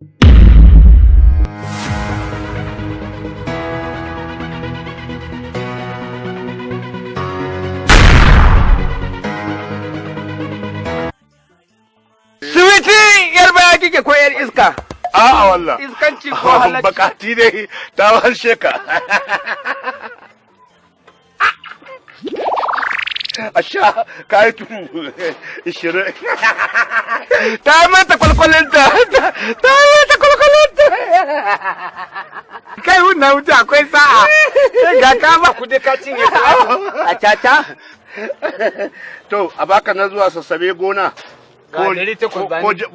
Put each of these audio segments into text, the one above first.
Suwiti yar baya kike ko yar iska? A'a wallah. Iskanci ko halacci? Bakati dai ta harshe ka. A sha kayi tumu 20. Ta mata kwalkwalinta. Ta mata kwalkwalinta. Kai wannan wuce akwai sa'a. Ga ka ba ku dai ka cinye a caca. To a baka na zuwa sassabe gona. Ko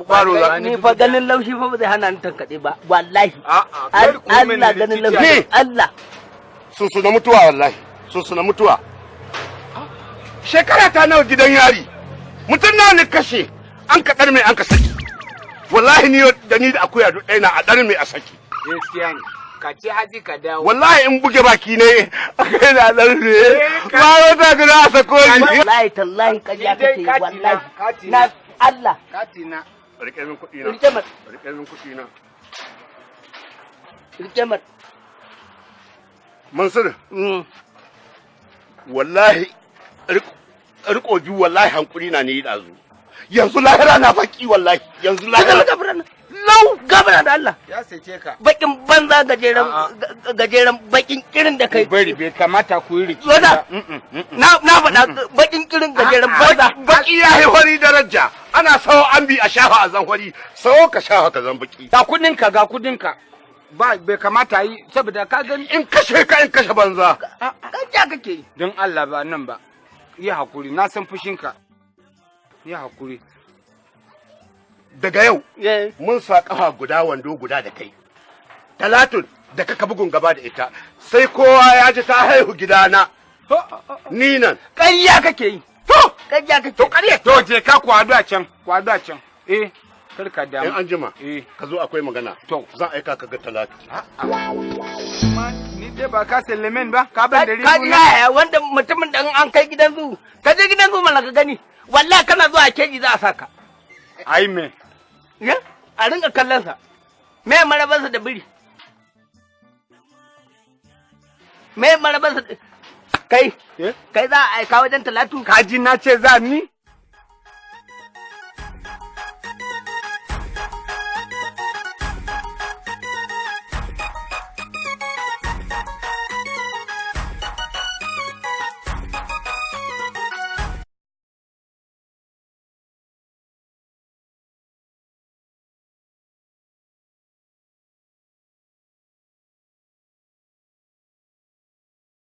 kwaro za ni fa ganin laushi fa ba zai hana ni tankaɗe ba wallahi. Allah ganin laushi Allah. Susu na mutuwa wallahi. Susu na mutuwa. Shekara ta nawa gidan yari. Mutum nawa ne kashe. An ka ɗar mai an ka saki. Wallahi ni da ni da akuya duk ɗaya na a ɗar mai a saki. Gaskiya ne. Ka ce haji ka dawo. Wallahi in buge baki ne akai da ɗar ne. Ba wata guda a sako ni. Wallahi tallahi ƙarya kake wallahi. Na Allah. Katina. Rike min kuɗi na. Rike mat. Rike min kuɗi na. Rike mat. Mansur. Wallahi riko biyu wallahi hankuri na ne ɗazu. Yanzu lahira na baki wallahi. Yanzu lahira. Lau gabana da Allah. Ya sace ka. Bakin banza gajeren bakin kirin da kai. Bari bai kamata ku yi riki. Na faɗa bakin kirin gajeren banza. Baki ya yi wari daraja. Ana sawo an bi a shafa a zan wari. Sawo ka shafa ka zan baki. Ga kudinka ga kudinka. Ba bai kamata yi saboda ka gani in kashe ka in kashe banza. Kanja kake yi. Don Allah ba nan ba. Yi hakuri na san fushinka. Yi hakuri. Daga yau mun sa kafa guda wando guda da kai. Talatun da kaka bugun gaba da ita sai kowa ya ji ta haihu gidana. Ni nan. Ƙarya kake yi. To ƙarya kake. To ƙarya. To je ka kwado a can. Kwado a can. Kar ka damu. In an jima. Ka zo akwai magana. To zan aika ka ga Talatu. Ni dai ba ka sallame ba ka ban dari. Ka ji wanda mutumin da an kai gidan zu. Ka je gidan zu mana ka gani. Wallahi kana zuwa keji za a saka. Ai me. Ya? A ringa kallon sa. Me marabansa da biri? Me marabansa da kai? Kai za a aika wajen Talatu? Kaji na ce za ni?